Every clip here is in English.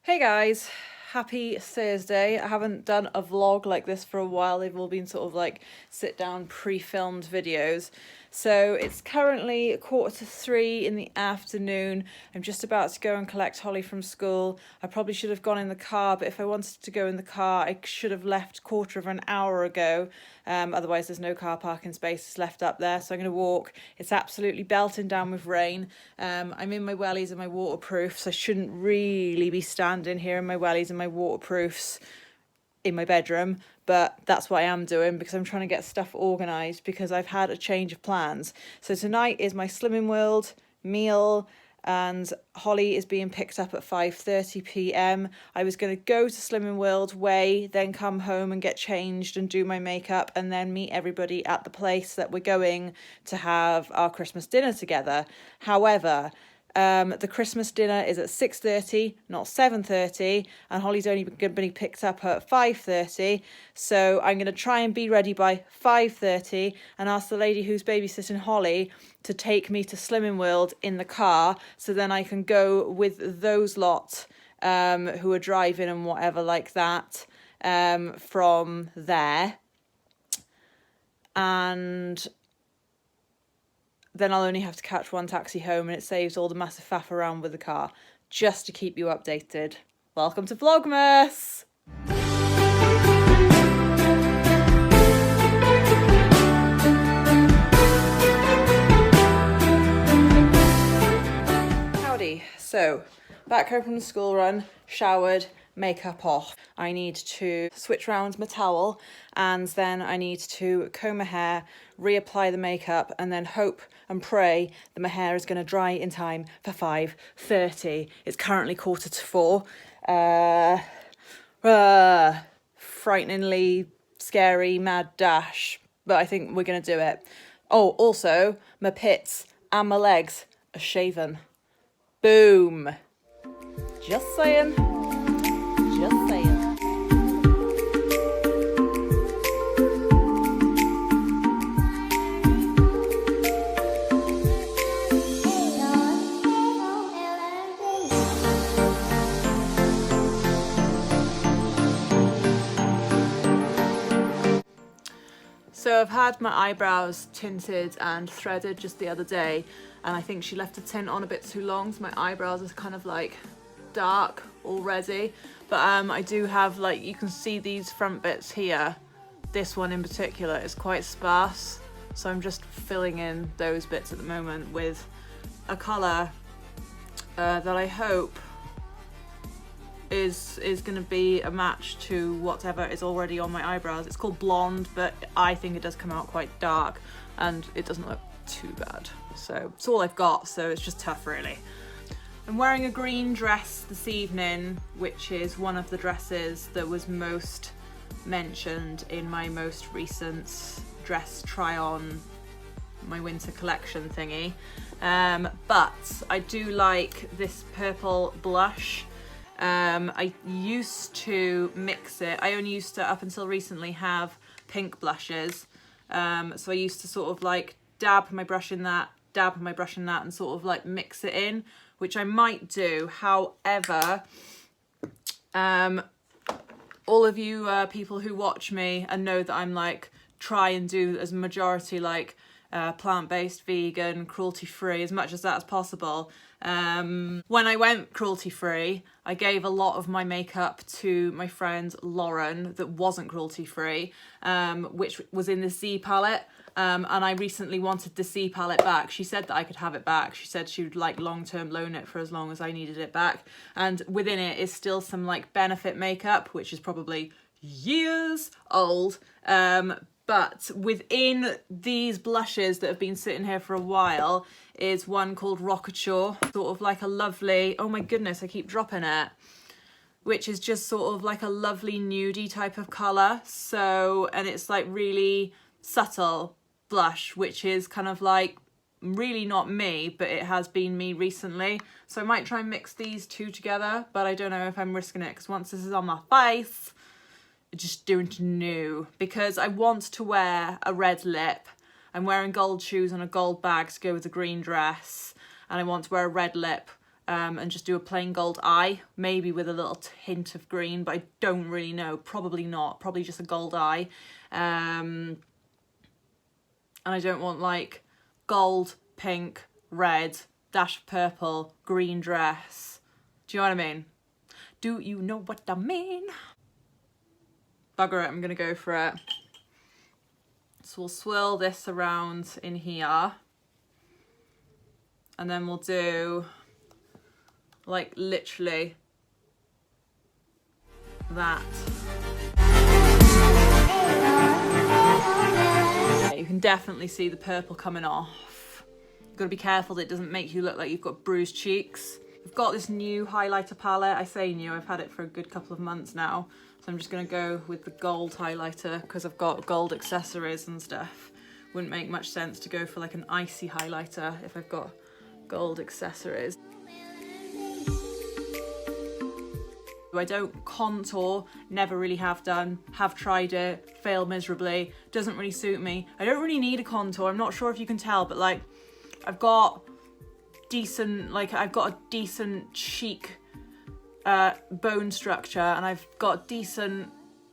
Hey guys, happy Thursday. I haven't done a vlog like this for a while. They've all been sort of like sit down pre-filmed videos. So it's currently 2:45 in the afternoon. I'm just about to go and collect Holly from school. I probably should have gone in the car, but if I wanted to go in the car, I should have left quarter of an hour ago. Otherwise there's no car parking spaces left up there, so I'm going to walk. It's absolutely belting down with rain. I'm in my wellies and my waterproofs, so I shouldn't really be standing here in my wellies and my waterproofs in my bedroom, but that's what I am doing because I'm trying to get stuff organised because I've had a change of plans. So tonight is my Slimming World meal and Holly is being picked up at 5:30 p.m. I was going to go to Slimming World, weigh, then come home and get changed and do my makeup and then meet everybody at the place that we're going to have our Christmas dinner together. However, the Christmas dinner is at 6:30, not 7:30, and Holly's only going to be picked up at 5:30. So I'm going to try and be ready by 5:30 and ask the lady who's babysitting Holly to take me to Slimming World in the car, so then I can go with those lot who are driving and whatever like that from there. And then I'll only have to catch one taxi home and it saves all the massive faff around with the car, just to keep you updated. Welcome to Vlogmas! Howdy. So, back home from the school run, showered, makeup off. I need to switch round my towel and then I need to comb my hair, reapply the makeup and then hope and pray that my hair is going to dry in time for 5:30. It's currently 4:45. Frighteningly scary mad dash, but I think we're going to do it. Oh, also my pits and my legs are shaven. Boom. Just saying. Just saying. So I've had my eyebrows tinted and threaded just the other day, and I think she left the tint on a bit too long, so my eyebrows are kind of like dark already. But I do have, like, you can see these front bits here. This one in particular is quite sparse, so I'm just filling in those bits at the moment with a colour that I hope is going to be a match to whatever is already on my eyebrows. It's called Blonde, but I think it does come out quite dark and it doesn't look too bad. So it's all I've got, so it's just tough really. I'm wearing a green dress this evening, which is one of the dresses that was most mentioned in my most recent dress try on, my winter collection thingy. But I do like this purple blush. I used to mix it. I only used to, up until recently, have pink blushes. So I used to sort of like dab my brush in that, and sort of like mix it in, which I might do. However, all of you people who watch me and know that I'm like, try and do as a majority like plant-based, vegan, cruelty-free, as much as that's possible. When I went cruelty-free, I gave a lot of my makeup to my friend Lauren that wasn't cruelty-free, which was in the Z palette. And I recently wanted the C palette back. She said that I could have it back. She said she would like long-term loan it for as long as I needed it back. And within it is still some like Benefit makeup, which is probably years old. But within these blushes that have been sitting here for a while is one called Rockachore, sort of like a lovely, oh my goodness, I keep dropping it, which is just sort of like a lovely nudie type of colour. So, and it's like really subtle blush, which is kind of like really not me, but it has been me recently. So I might try and mix these two together, but I don't know if I'm risking it because once this is on my face, just doing new, because I want to wear a red lip. I'm wearing gold shoes and a gold bag to go with the green dress, and I want to wear a red lip and just do a plain gold eye, maybe with a little hint of green, but I don't really know. Probably not. Probably just a gold eye. And I don't want like gold, pink, red, dash of purple, green dress. Do you know what I mean? Do you know what I mean? Bugger it, I'm gonna go for it. So we'll swirl this around in here. And then we'll do like literally that. You can definitely see the purple coming off. You've got to be careful that it doesn't make you look like you've got bruised cheeks. I've got this new highlighter palette. I say new, I've had it for a good couple of months now. So I'm just going to go with the gold highlighter because I've got gold accessories and stuff. Wouldn't make much sense to go for like an icy highlighter if I've got gold accessories. I don't contour, never really have done, have tried it, failed miserably, doesn't really suit me. I don't really need a contour, I'm not sure if you can tell, but like I've got a decent chic bone structure, and I've got decent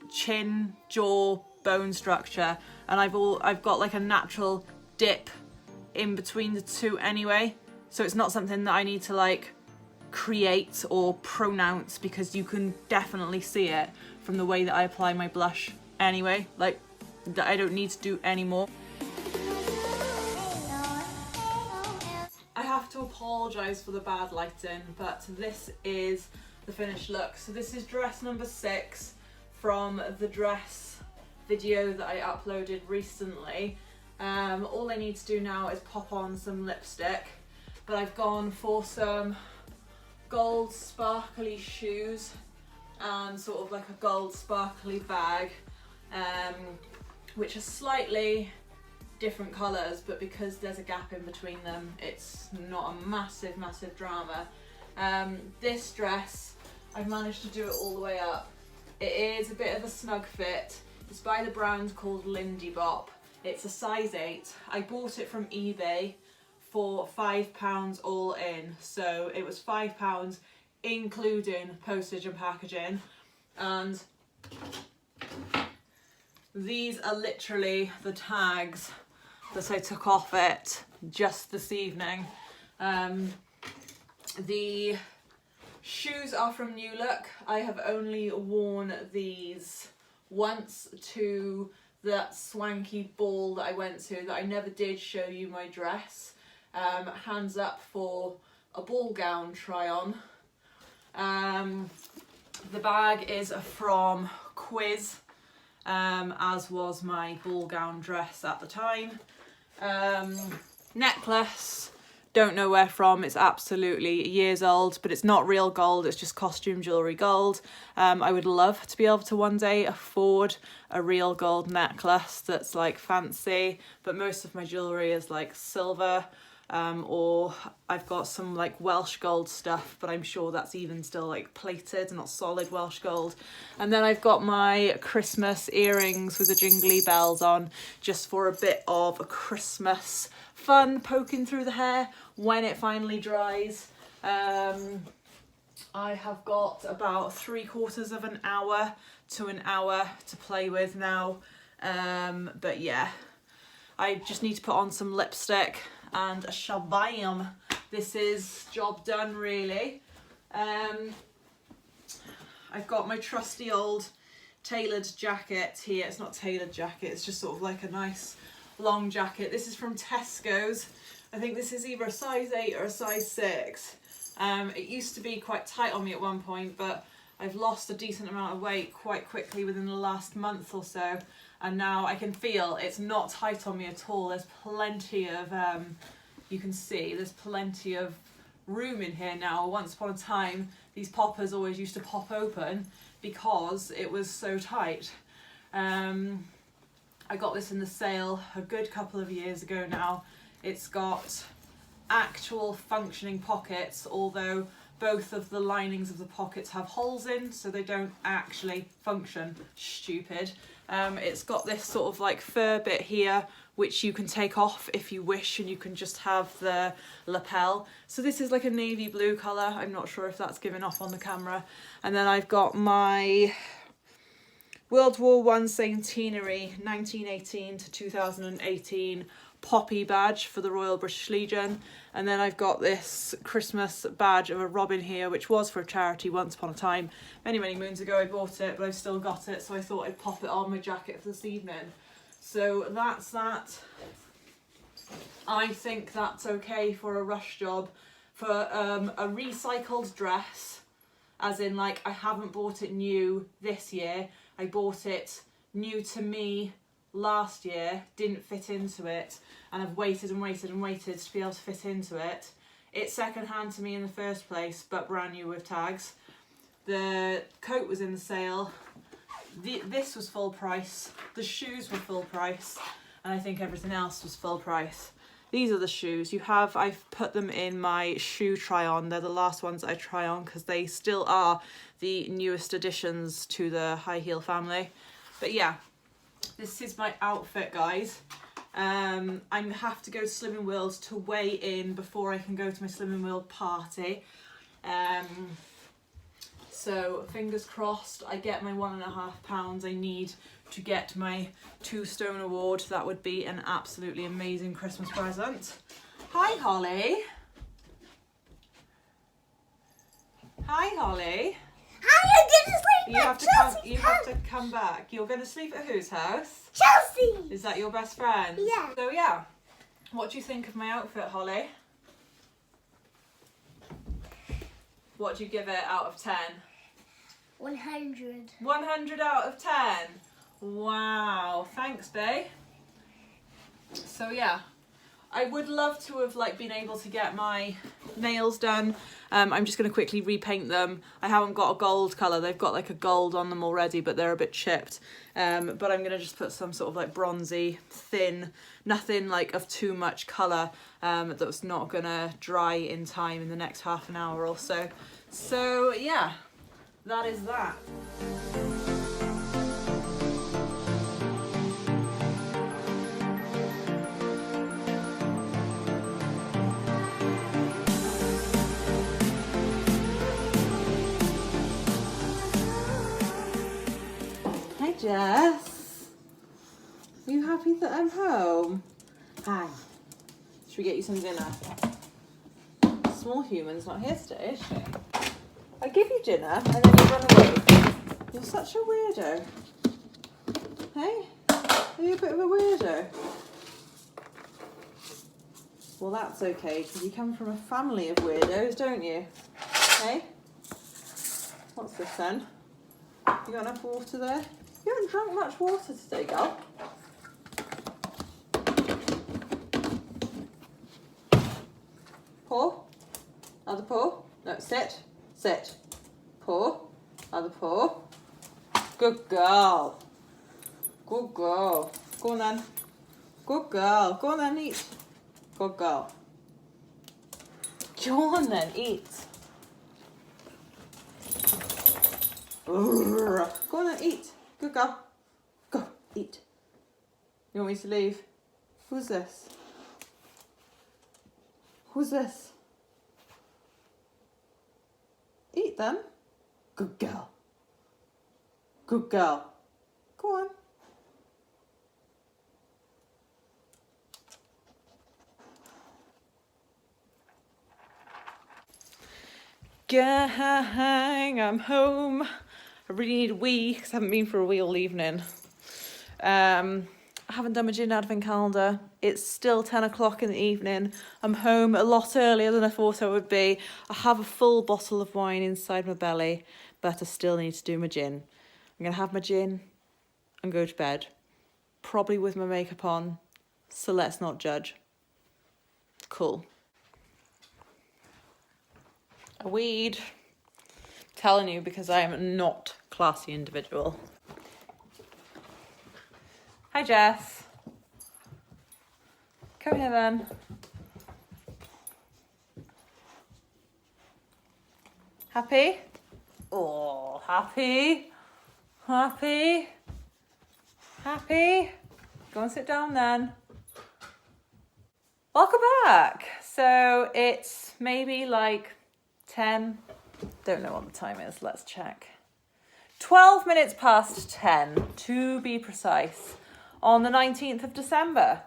chin, jaw, bone structure, and I've got like a natural dip in between the two anyway, so it's not something that I need to like create or pronounce, because you can definitely see it from the way that I apply my blush anyway. Like, I don't need to do any more. I have to apologise for the bad lighting, but this is the finished look. So this is dress number 6 from the dress video that I uploaded recently. All I need to do now is pop on some lipstick, but I've gone for some gold sparkly shoes and sort of like a gold sparkly bag, which are slightly different colours, but because there's a gap in between them, it's not a massive drama. This dress, I've managed to do it all the way up. It is a bit of a snug fit. It's by the brand called Lindy Bop. It's a size 8. I bought it from eBay for £5 all in, so it was £5 including postage and packaging, and these are literally the tags that I took off it just this evening. The shoes are from New Look. I have only worn these once to that swanky ball that I went to that I never did show you my dress. Hands up for a ball gown try on. The bag is from Quiz, as was my ball gown dress at the time. Necklace, don't know where from, it's absolutely years old, but it's not real gold, it's just costume jewellery gold. I would love to be able to one day afford a real gold necklace that's like fancy, but most of my jewellery is like silver. Or I've got some like Welsh gold stuff, but I'm sure that's even still like plated, not solid Welsh gold. And then I've got my Christmas earrings with the jingly bells on, just for a bit of a Christmas fun poking through the hair when it finally dries. I have got about 3/4 of an hour to an hour to play with now. But yeah, I just need to put on some lipstick and a shabam. This is job done really. I've got my trusty old tailored jacket here. It's not tailored jacket, it's just sort of like a nice long jacket. This is from Tesco's. I think this is either a size 8 or a size 6. It used to be quite tight on me at one point, but I've lost a decent amount of weight quite quickly within the last month or so, and now I can feel it's not tight on me at all. There's plenty of, you can see, there's plenty of room in here now. Once upon a time, these poppers always used to pop open because it was so tight. I got this in the sale a good couple of years ago now. It's got actual functioning pockets, although both of the linings of the pockets have holes in, so they don't actually function. Stupid. It's got this sort of like fur bit here which you can take off if you wish, and you can just have the lapel. So this is like a navy blue colour. I'm not sure if that's giving off on the camera. And then I've got my World War I Centenary 1918 to 2018 poppy badge for the Royal British Legion. And then I've got this Christmas badge of a robin here, which was for a charity once upon a time. Many, many moons ago I bought it, but I've still got it, so I thought I'd pop it on my jacket for this evening. So that's that. I think that's okay for a rush job. For a recycled dress, as in like I haven't bought it new this year, I bought it new to me last year, didn't fit into it, and I've waited and waited and waited to be able to fit into it. It's second hand to me in the first place, but brand new with tags. The coat was in the sale. This was full price. The shoes were full price, and I think everything else was full price. These are the shoes. I've put them in my shoe try on. They're the last ones I try on because they still are the newest additions to the high heel family. But yeah, this is my outfit, guys. I have to go to Slimming World to weigh in before I can go to my Slimming World party. So fingers crossed I get my £1.5 I need to get my 2 stone award. That would be an absolutely amazing Christmas present. Hi, Holly. Hi, Holly. Hi, I'm gonna sleep at Chelsea's You have to come back. You're going to sleep at whose house? Chelsea! Is that your best friend? Yeah. So yeah, what do you think of my outfit, Holly? What do you give it out of 10? 100. 100 out of 10. Wow, thanks, babe. So yeah, I would love to have like been able to get my nails done. I'm just going to quickly repaint them. I haven't got a gold colour. They've got like a gold on them already, but they're a bit chipped. But I'm going to just put some sort of like bronzy, thin, nothing like of too much colour that's not going to dry in time in the next half an hour or so. So yeah, that is that. Hi Jess, are you happy that I'm home? Hi. Should we get you some dinner? Small human's not here today, is she? I give you dinner and then you run away. You're such a weirdo. Hey? Are you a bit of a weirdo? Well, that's okay, because you come from a family of weirdos, don't you? Hey? What's this then? You got enough water there? You haven't drunk much water today, girl. Pour. Other pour. No, sit. Sit. Pour. Other pour. Good girl. Good girl. Go on then. Good girl. Go on then, eat. Good girl. Go on then, eat. Go on then, eat. Good girl. Go, eat. You want me to leave? Who's this? Who's this? Eat then. Good girl. Good girl. Go on. Gang, I'm home. I really need a wee because I haven't been for a wee all evening. I haven't done my gin advent calendar. It's still 10 o'clock in the evening. I'm home a lot earlier than I thought I would be. I have a full bottle of wine inside my belly, but I still need to do my gin. I'm going to have my gin and go to bed, probably with my makeup on, so let's not judge. Cool. A weed. Telling you because I am not a classy individual. Hi Jess. Come here then. Happy? Oh, happy? Happy? Happy? Go and sit down then. Welcome back. So it's maybe like 10, don't know what the time is, let's check. 12 minutes past 10 to be precise, on the 19th of December.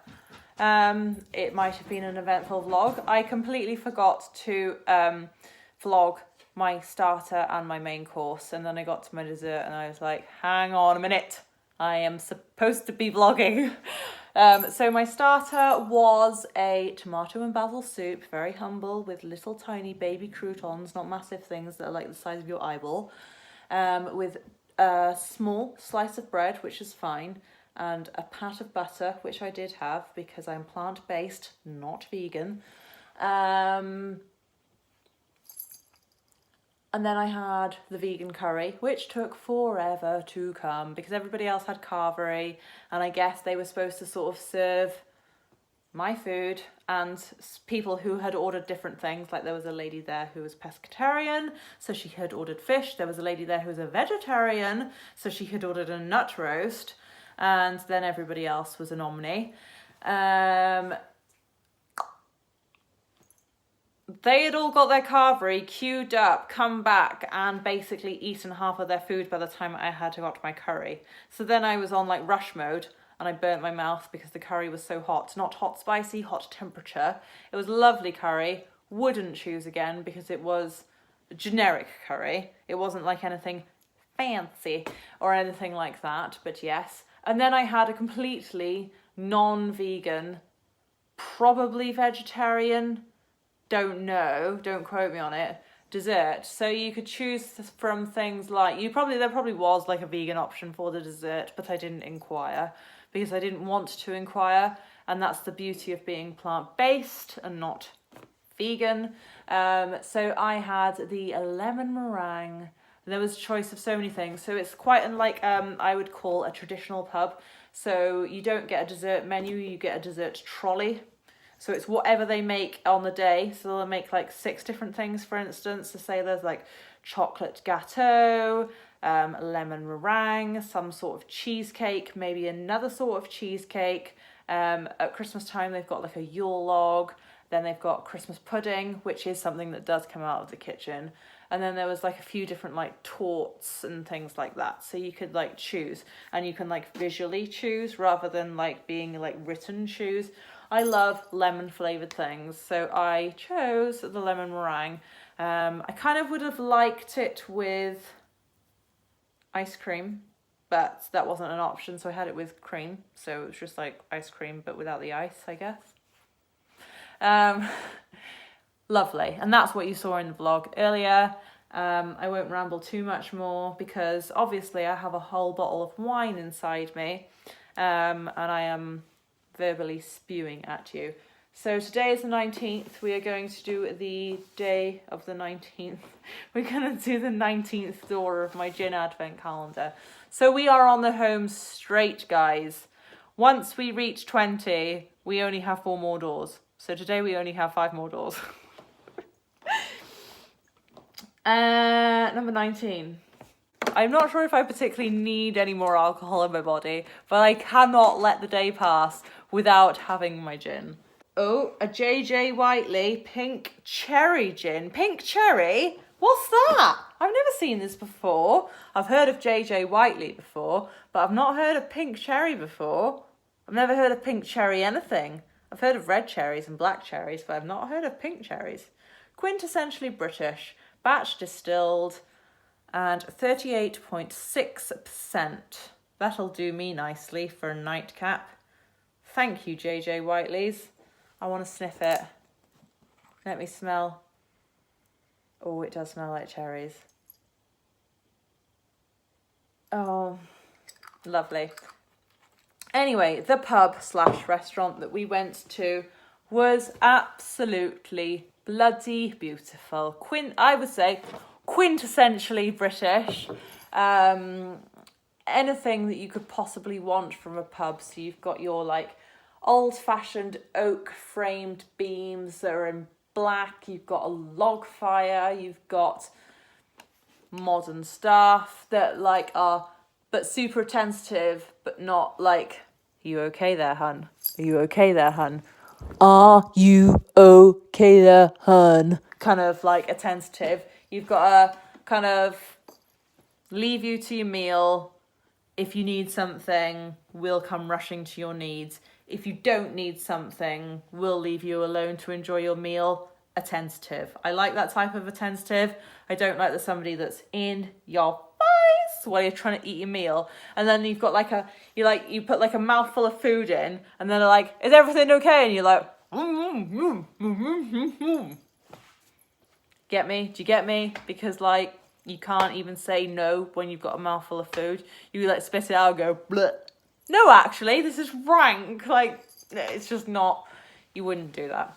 It might have been an eventful vlog. I completely forgot to vlog my starter and my main course, and then I got to my dessert and I was like, hang on a minute, I am supposed to be vlogging. So my starter was a tomato and basil soup, very humble, with little tiny baby croutons, not massive things that are like the size of your eyeball, with a small slice of bread, which is fine, and a pat of butter, which I did have because I'm plant-based, not vegan. And then I had the vegan curry, which took forever to come because everybody else had carvery, and I guess they were supposed to sort of serve my food and people who had ordered different things. Like there was a lady there who was pescatarian, so she had ordered fish. There was a lady there who was a vegetarian, so she had ordered a nut roast, and then everybody else was an omni. They had all got their carvery queued up, come back, and basically eaten half of their food by the time I had got my curry. So then I was on like rush mode, and I burnt my mouth because the curry was so hot. Not hot spicy, hot temperature. It was lovely curry. Wouldn't choose again because it was generic curry. It wasn't like anything fancy or anything like that, but yes. And then I had a completely non-vegan, probably vegetarian, don't know, don't quote me on it, dessert. So you could choose from things like, there probably was like a vegan option for the dessert, but I didn't inquire because I didn't want to inquire, and that's the beauty of being plant-based and not vegan. So I had the lemon meringue. There was a choice of so many things. So it's quite unlike I would call a traditional pub. So you don't get a dessert menu, you get a dessert trolley. So it's whatever they make on the day. So they'll make like 6 different things, for instance. To say there's like chocolate gâteau, lemon meringue, some sort of cheesecake, maybe another sort of cheesecake. At Christmas time, they've got like a Yule log. Then they've got Christmas pudding, which is something that does come out of the kitchen. And then there was like a few different like torts and things like that. So you could like choose, and you can like visually choose rather than like being like written choose. I love lemon flavoured things, so I chose the lemon meringue. I kind of would have liked it with ice cream, but that wasn't an option, so I had it with cream. So it was just like ice cream, but without the ice, I guess. Lovely, and that's what you saw in the vlog earlier. I won't ramble too much more because obviously I have a whole bottle of wine inside me, and I am verbally spewing at you. So today is the 19th. We are going to do the day of the 19th. We're going to do the 19th door of my gin advent calendar. So we are on the home straight, guys. Once we reach 20, we only have 4 more doors. So today we only have 5 more doors. Number 19. I'm not sure if I particularly need any more alcohol in my body, but I cannot let the day pass without having my gin. Oh, a JJ Whiteley pink cherry gin. Pink cherry? What's that? I've never seen this before. I've heard of JJ Whiteley before, but I've not heard of pink cherry before. I've never heard of pink cherry anything. I've heard of red cherries and black cherries, but I've not heard of pink cherries. Quintessentially British, batch distilled, and 38.6%. That'll do me nicely for a nightcap. Thank you, JJ Whiteley's. I want to sniff it. Let me smell. Oh, it does smell like cherries. Oh, lovely. Anyway, the pub/restaurant that we went to was absolutely bloody beautiful. I would say quintessentially British. Anything that you could possibly want from a pub. So you've got your like old-fashioned oak framed beams that are in black. You've got a log fire. You've got modern stuff that like are but super attentive, but not like, are you okay there, hun? Are you okay there, hun? Are you okay there, hun? Kind of like attentive. You've got to kind of leave you to your meal. If you need something, we'll come rushing to your needs. If you don't need something, we'll leave you alone to enjoy your meal. Attentive. I like that type of attentive. I don't like the somebody that's in your face while you're trying to eat your meal, and then you've got like you put like a mouthful of food in, and then they're like, "Is everything okay?" And you're like, get me? Do you get me? Because like you can't even say no when you've got a mouthful of food. You like spit it out and go, bleh. No, actually, this is rank. Like, it's just not, you wouldn't do that.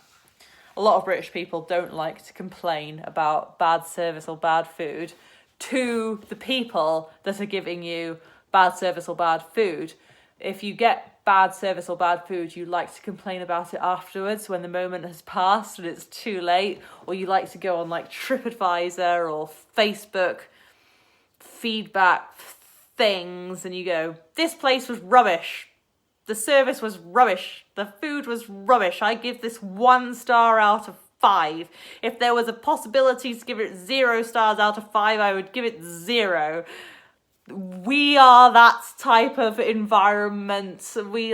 A lot of British people don't like to complain about bad service or bad food to the people that are giving you bad service or bad food. If you get bad service or bad food, you like to complain about it afterwards when the moment has passed and it's too late, or you like to go on like TripAdvisor or Facebook feedback things and you go, this place was rubbish. The service was rubbish. The food was rubbish. I give this 1 star out of 5. If there was a possibility to give it 0 stars out of 5, I would give it 0. We are that type of environment. We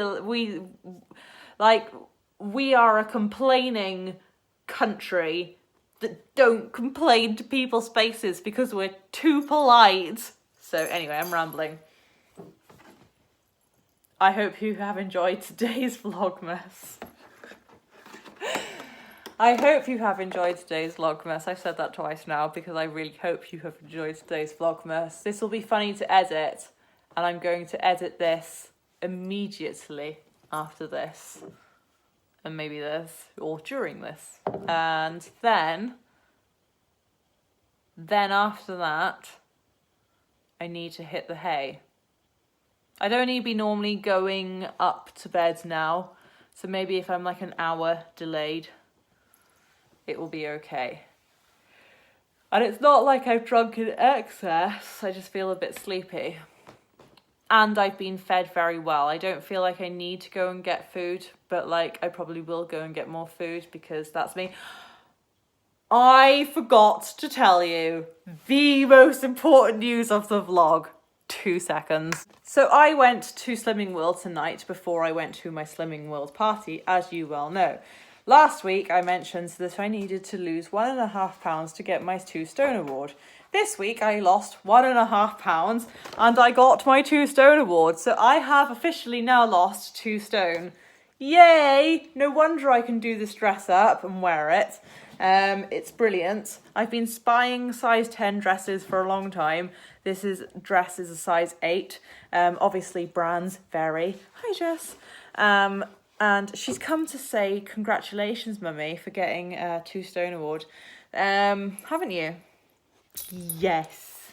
are a complaining country that don't complain to people's faces because we're too polite. So anyway, I'm rambling. I hope you have enjoyed today's Vlogmas. I hope you have enjoyed today's Vlogmas. I've said that twice now because I really hope you have enjoyed today's Vlogmas. This will be funny to edit, and I'm going to edit this immediately after this. And maybe this, or during this. And then after that, I need to hit the hay. I'd only be normally going up to bed now, so maybe if I'm like an hour delayed, it will be okay. And it's not like I've drunk in excess, I just feel a bit sleepy. And I've been fed very well. I don't feel like I need to go and get food, but like I probably will go and get more food because that's me. I forgot to tell you the most important news of the vlog. 2 seconds. So I went to Slimming World tonight before I went to my Slimming World party, as you well know. Last week I mentioned that I needed to lose 1.5 pounds to get my 2 stone award. This week I lost 1.5 pounds and I got my 2 stone award. So I have officially now lost 2 stone. Yay! No wonder I can do this dress up and wear it. It's brilliant. I've been spying size 10 dresses for a long time. This dress is a size 8. Obviously brands vary. Hi Jess. And she's come to say congratulations, mummy, for getting a 2 stone award. Haven't you? Yes.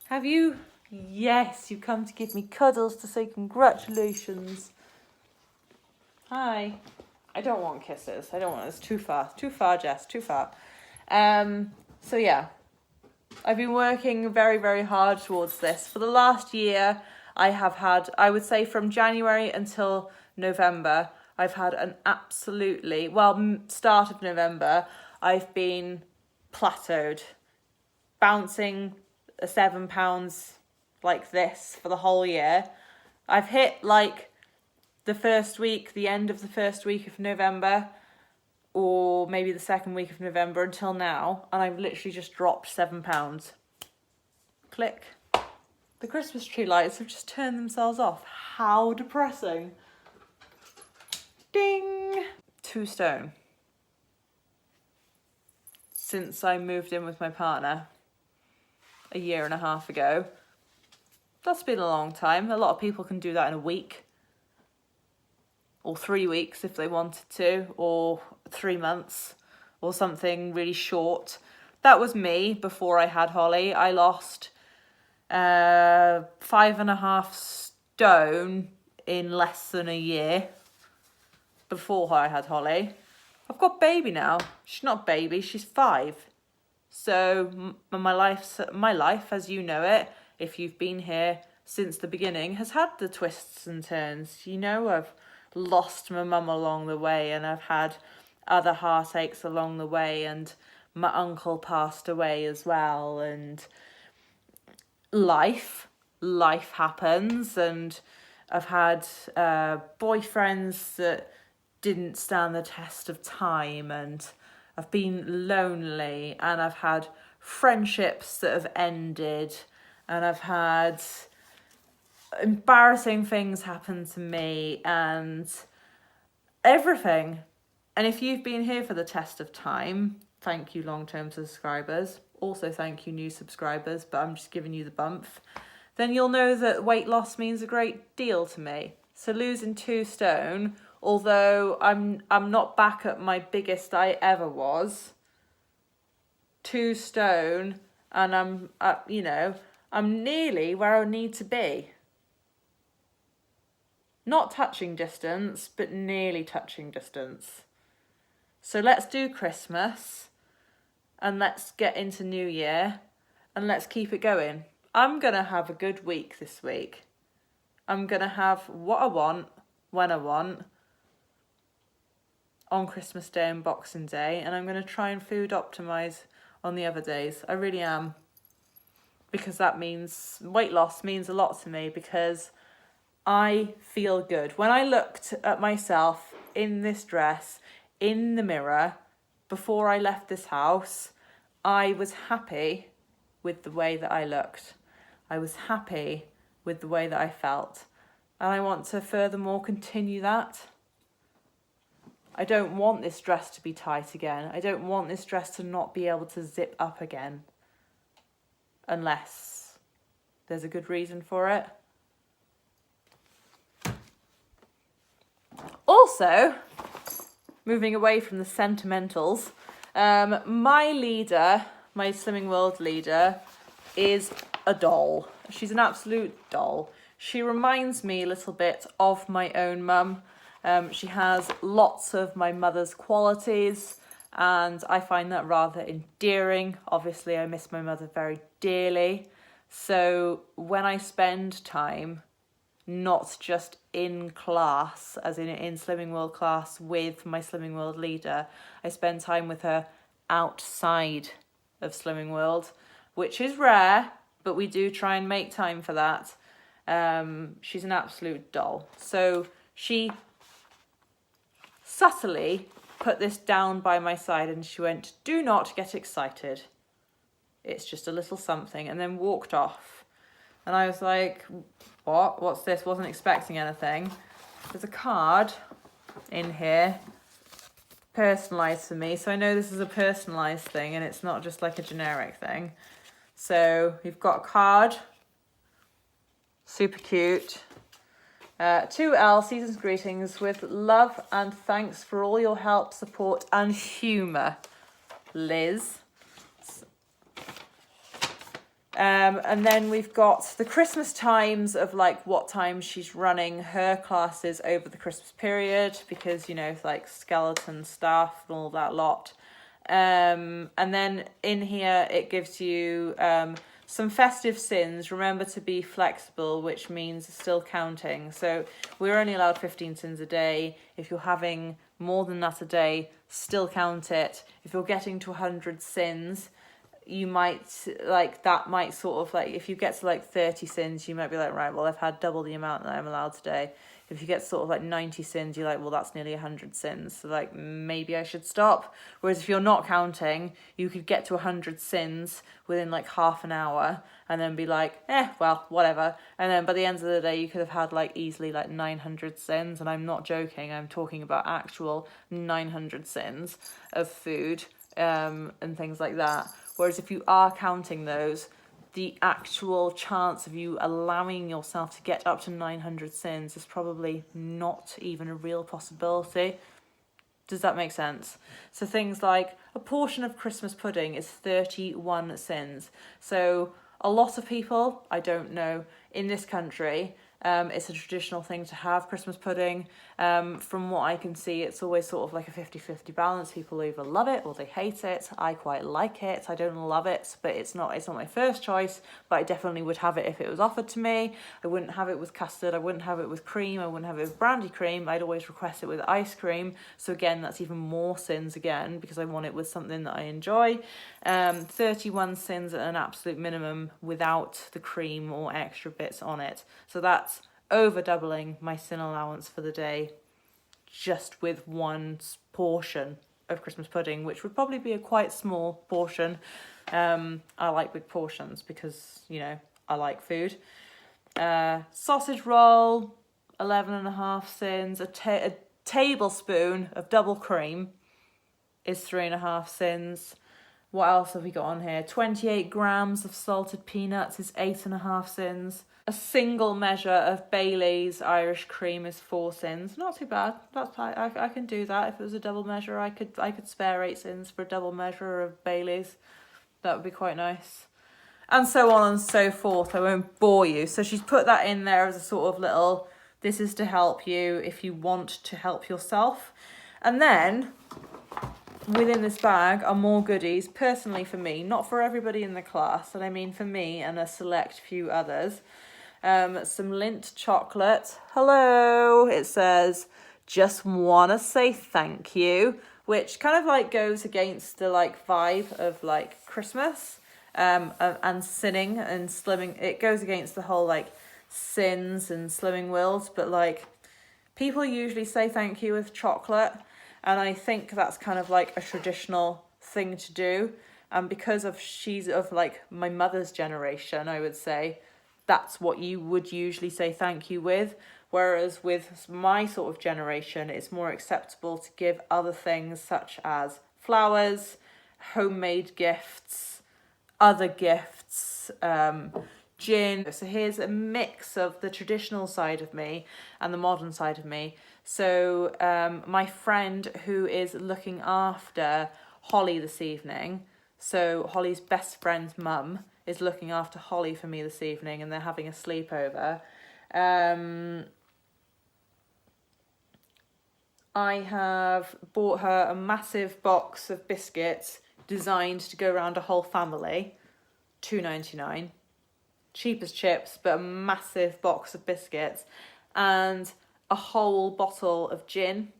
Have you? Yes, you come to give me cuddles to say congratulations. Hi. I don't want kisses. I don't want, it's too far. Too far, Jess, too far. So yeah, I've been working very, very hard towards this. For the last year, I have had, I would say from January until November, I've had an absolutely, well, start of November, I've been plateaued, bouncing a 7 pounds like this for the whole year. I've hit like the first week, the end of the first week of November, or maybe the second week of November until now, and I've literally just dropped 7 pounds. Click. The Christmas tree lights have just turned themselves off. How depressing. Ding! 2 stone. Since I moved in with my partner a 1.5 years ago. That's been a long time. A lot of people can do that in a week. Or 3 weeks if they wanted to, or 3 months, or something really short. That was me before I had Holly. I lost 5.5 stone in less than a year before I had Holly. I've got baby now. She's not baby, she's 5. So my life, as you know it, if you've been here since the beginning, has had the twists and turns. You know, I've lost my mum along the way, and I've had other heartaches along the way, and my uncle passed away as well, and life happens, and I've had boyfriends that didn't stand the test of time, and I've been lonely, and I've had friendships that have ended, and I've had embarrassing things happen to me, and everything. And if you've been here for the test of time, thank you, long-term subscribers. Also thank you, new subscribers, but I'm just giving you the bump. Then you'll know that weight loss means a great deal to me. So losing 2 stone, although I'm not back at my biggest I ever was, 2 stone, and I'm I'm nearly where I need to be. Not touching distance, but nearly touching distance. So let's do Christmas, and let's get into New Year, and let's keep it going. I'm going to have a good week this week. I'm going to have what I want, when I want, on Christmas Day and Boxing Day, and I'm going to try and food optimise on the other days. I really am. Because that means, weight loss means a lot to me, because I feel good. When I looked at myself in this dress, in the mirror, before I left this house, I was happy with the way that I looked. I was happy with the way that I felt. And I want to furthermore continue that. I don't want this dress to be tight again. I don't want this dress to not be able to zip up again. Unless there's a good reason for it. Also, moving away from the sentimentals, my leader, my Slimming World leader, is a doll. She's an absolute doll. She reminds me a little bit of my own mum. She has lots of my mother's qualities, and I find that rather endearing. Obviously, I miss my mother very dearly. So when I spend time, not just in class, as in Slimming World class with my Slimming World leader, I spend time with her outside of Slimming World, which is rare, but we do try and make time for that. She's an absolute doll. So she subtly put this down by my side, and she went, "Do not get excited. It's just a little something," and then walked off. And I was like, what? What's this? Wasn't expecting anything. There's a card in here, personalised for me. So I know this is a personalised thing, and it's not just like a generic thing. So you've got a card. Super cute. 2L, season's greetings with love and thanks for all your help, support and humour, Liz. And then we've got the Christmas times of like what time she's running her classes over the Christmas period, because, you know, like skeleton stuff and all that lot. And then in here it gives you some festive sins. Remember to be flexible, which means still counting. So we're only allowed 15 sins a day. If you're having more than that a day, still count it. If you're getting to 100 sins, you might, like, that might sort of, like, if you get to, like, 30 sins, you might be like, right, well, I've had double the amount that I'm allowed today. If you get sort of, like, 90 sins, you're like, well, that's nearly 100 sins. So, like, maybe I should stop. Whereas if you're not counting, you could get to 100 sins within, like, half an hour and then be like, well, whatever. And then by the end of the day, you could have had, like, easily, like, 900 sins. And I'm not joking. I'm talking about actual 900 sins of food and things like that. Whereas if you are counting those, the actual chance of you allowing yourself to get up to 900 sins is probably not even a real possibility. Does that make sense? So things like a portion of Christmas pudding is 31 sins. So a lot of people, I don't know, in this country It's a traditional thing to have, Christmas pudding. From what I can see, it's always sort of like a 50-50 balance. People either love it or they hate it. I quite like it. I don't love it, but it's not my first choice, but I definitely would have it if it was offered to me. I wouldn't have it with custard. I wouldn't have it with cream. I wouldn't have it with brandy cream. I'd always request it with ice cream. So again, that's even more sins again, because I want it with something that I enjoy. 31 sins at an absolute minimum without the cream or extra bits on it. So that's over doubling my sin allowance for the day just with one portion of Christmas pudding, which would probably be a quite small portion. I like big portions because, you know, I like food. Sausage roll, 11.5 sins. A tablespoon of double cream is 3.5 sins. What else have we got on here? 28 grams of salted peanuts is 8.5 sins. A single measure of Bailey's Irish cream is 4 sins. Not too bad. That's I can do that. If it was a double measure, I could spare 8 sins for a double measure of Bailey's. That would be quite nice. And so on and so forth. I won't bore you. So she's put that in there as a sort of little, this is to help you if you want to help yourself. And then within this bag are more goodies, personally for me, not for everybody in the class, and I mean for me and a select few others. Some Lindt chocolate. Hello, it says, just wanna say thank you, which kind of like goes against the like vibe of like Christmas, and sinning and slimming. It goes against the whole like sins and slimming wills, but like people usually say thank you with chocolate. And I think that's kind of like a traditional thing to do. And because she's of like my mother's generation, I would say that's what you would usually say thank you with. Whereas with my sort of generation, it's more acceptable to give other things such as flowers, homemade gifts, other gifts, gin. So here's a mix of the traditional side of me and the modern side of me. So my friend who is looking after Holly this evening, so Holly's best friend's mum is looking after Holly for me this evening, and they're having a sleepover. I have bought her a massive box of biscuits designed to go around a whole family, $2.99. Cheap as chips, but a massive box of biscuits and a whole bottle of gin.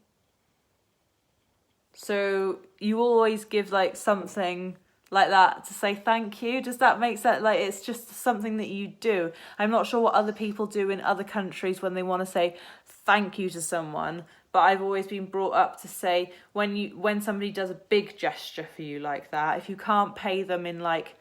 So you always give like something like that to say thank you. Does that make sense? Like, it's just something that you do. I'm not sure what other people do in other countries when they want to say thank you to someone, but I've always been brought up to say when somebody does a big gesture for you like that, if you can't pay them in like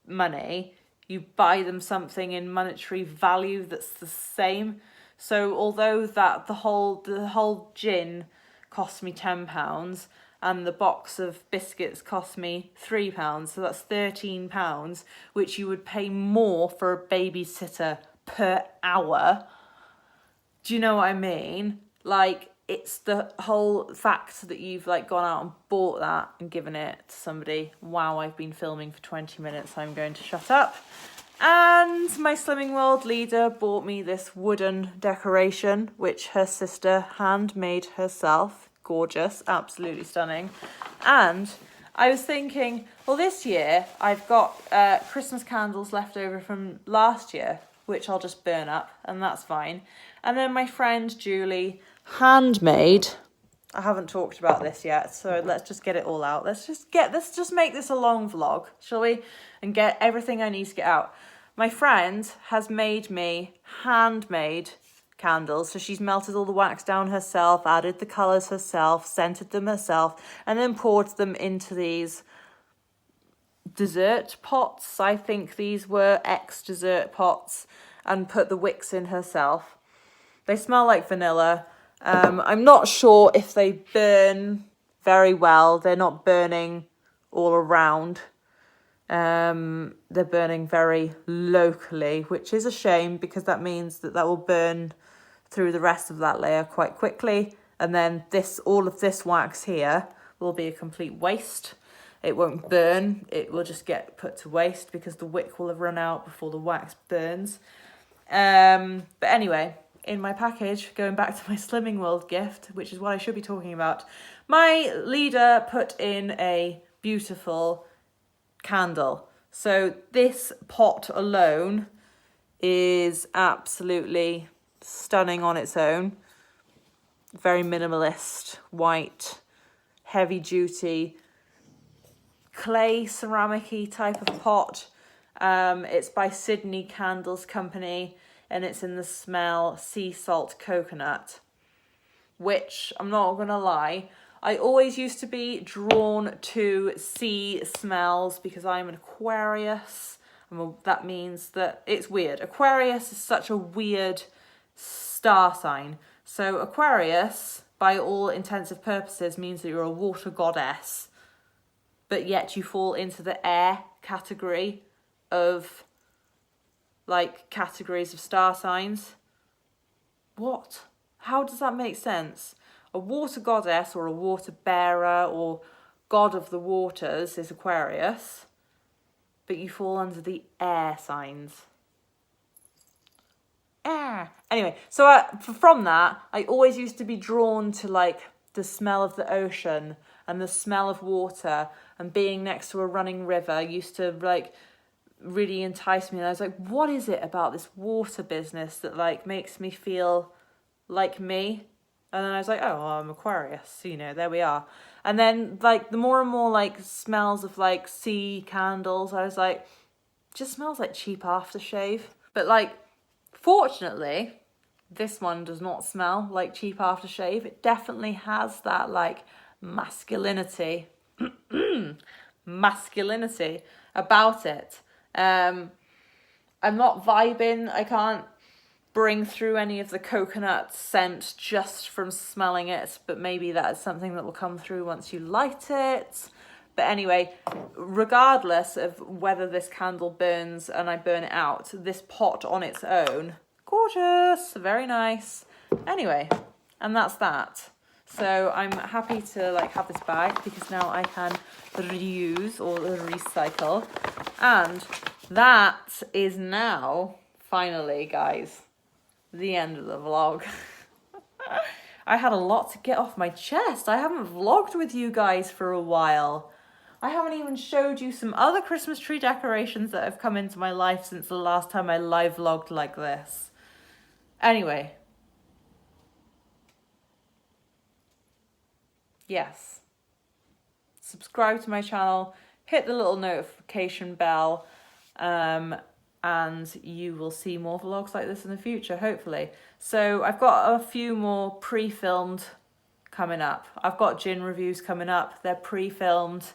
money, you buy them something in monetary value that's the same. So although that the whole gin cost me £10 and the box of biscuits cost me £3, so that's £13, which you would pay more for a babysitter per hour. Do you know what I mean? Like, it's the whole fact that you've like gone out and bought that and given it to somebody. Wow, I've been filming for 20 minutes, so I'm going to shut up. And my Slimming World leader bought me this wooden decoration, which her sister handmade herself. Gorgeous, absolutely stunning. And I was thinking, well, this year I've got Christmas candles left over from last year, which I'll just burn up, and that's fine. And then my friend Julie handmade. I haven't talked about this yet, so let's just get it all out. Let's just make this a long vlog, shall we? And get everything I need to get out. My friend has made me handmade candles. So she's melted all the wax down herself, added the colours herself, scented them herself, and then poured them into these dessert pots. I think these were dessert pots, and put the wicks in herself. They smell like vanilla. I'm not sure if they burn very well. They're not burning all around. They're burning very locally, which is a shame because that means that will burn through the rest of that layer quite quickly. And then all of this wax here will be a complete waste. It won't burn. It will just get put to waste because the wick will have run out before the wax burns. But anyway, in my package, going back to my Slimming World gift, which is what I should be talking about, my leader put in a beautiful candle. So this pot alone is absolutely stunning on its own. Very minimalist, white, heavy duty, clay ceramic-y type of pot. It's by Sydney Candles Company and it's in the smell sea salt coconut, which I'm not gonna lie, I always used to be drawn to sea smells because I'm an Aquarius. That means that it's weird. Aquarius is such a weird star sign. So Aquarius, by all intensive purposes, means that you're a water goddess, but yet you fall into the air category of like categories of star signs. What? How does that make sense? A water goddess or a water bearer or god of the waters is Aquarius, but you fall under the air signs. Anyway, so from that, I always used to be drawn to like the smell of the ocean and the smell of water, and being next to a running river used to like really entice me. And I was like, what is it about this water business that like makes me feel like me? And then I was like, oh, well, I'm Aquarius, you know, there we are. And then like the more and more like smells of like sea candles, I was like, just smells like cheap aftershave. But like, fortunately, this one does not smell like cheap aftershave. It definitely has that like masculinity, masculinity about it. I'm not vibing. I can't bring through any of the coconut scent just from smelling it, but maybe that's something that will come through once you light it. But anyway, regardless of whether this candle burns and I burn it out, this pot on its own, gorgeous, very nice. Anyway, and that's that. So I'm happy to like have this bag because now I can reuse or recycle. And that is now, finally, guys, the end of the vlog. I had a lot to get off my chest. I haven't vlogged with you guys for a while. I haven't even showed you some other Christmas tree decorations that have come into my life since the last time I live vlogged like this. Anyway. Yes. Subscribe to my channel, hit the little notification bell, and you will see more vlogs like this in the future, hopefully. So I've got a few more pre-filmed coming up. I've got gin reviews coming up. They're pre-filmed.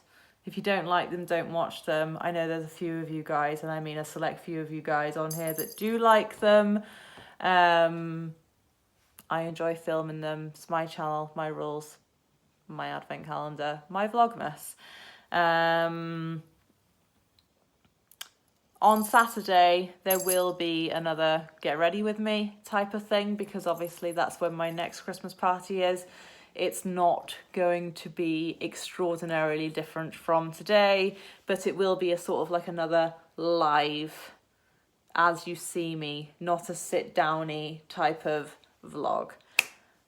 If you don't like them, don't watch them. I know there's a few of you guys, and I mean a select few of you guys on here that do like them. I enjoy filming them. It's my channel, my rules, my advent calendar, my Vlogmas. On Saturday, there will be another get ready with me type of thing, because obviously that's when my next Christmas party is. It's not going to be extraordinarily different from today, but it will be a sort of like another live as you see me, not a sit-downy type of vlog.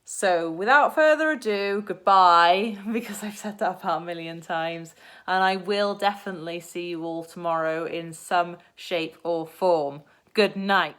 So without further ado, goodbye, because I've said that about a million times, and I will definitely see you all tomorrow in some shape or form. Good night.